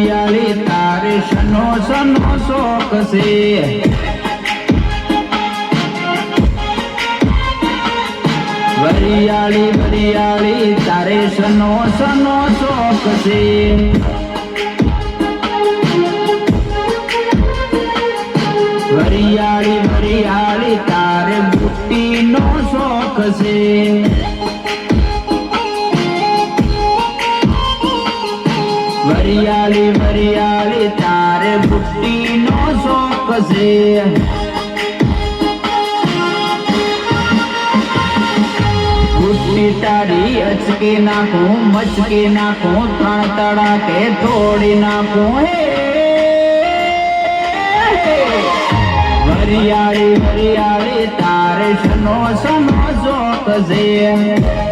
વરિયાળી તારે સનો સનો શોખ છે વરિયાળી વરિયાળી તારે સનો સનો શોખ છે વરિયાળી વરિયાળી તારે બુટ્ટીનો શોખ છે વરિયાળી વરિયાળી તારે બુટ્ટીનો શોખ છે બુટ્ટી તારી અચકે નાખું મચકે નાખું ત્રણ તડાકે તોડી નાખું હે વરિયાળી વરિયાળી તારે સનો સનો શોખ છે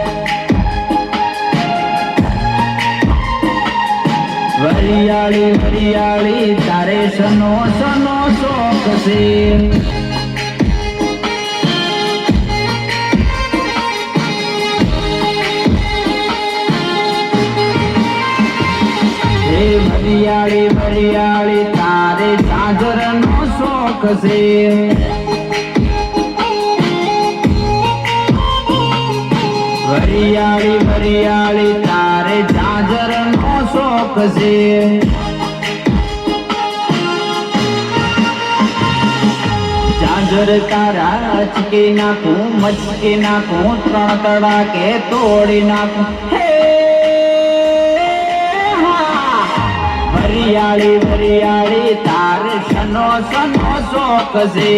વરિયાળી વરિયાળી તારે સનો સનો શોખ છે હે વરિયાળી વરિયાળી તારે ઝાંઝરનો શોખ છે વરિયાળી વરિયાળી તારે ઝાંઝરનો શોખ છે ઝાંઝર તારા અચકે નાખું મચકે નાખું ત્રણ તડાકે તોડી નાખું હે વરિયાળી વરિયાળી તારે સનો સનો શોખ છે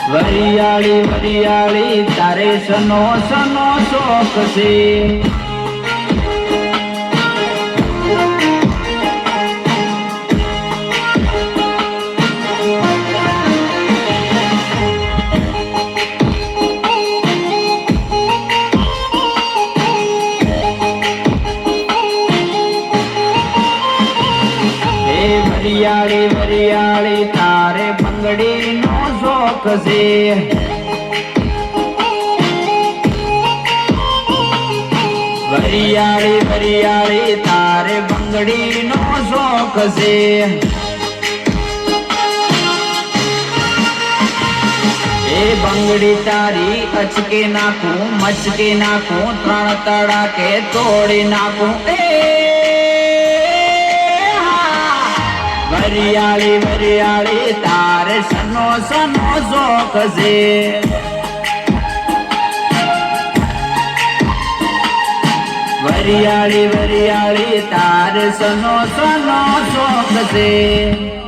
વરિયાળી વરિયાળી તારે સનો સનો શોખ છે વરિયાળી વરિયાળી તારે બંગડીનો શોખ છે વરિયાળી વરિયાળી તારે બંગડીનો શોખ છે એ બંગડી તારી અચકે નાખું મચકે નાખું ત્રણ તડાકે તોડી નાખું વરિયાળી વરિયાળી તારે સનો સનો શોખ છે વરિયાળી વરિયાળી તારે સનો સનો શોખ છે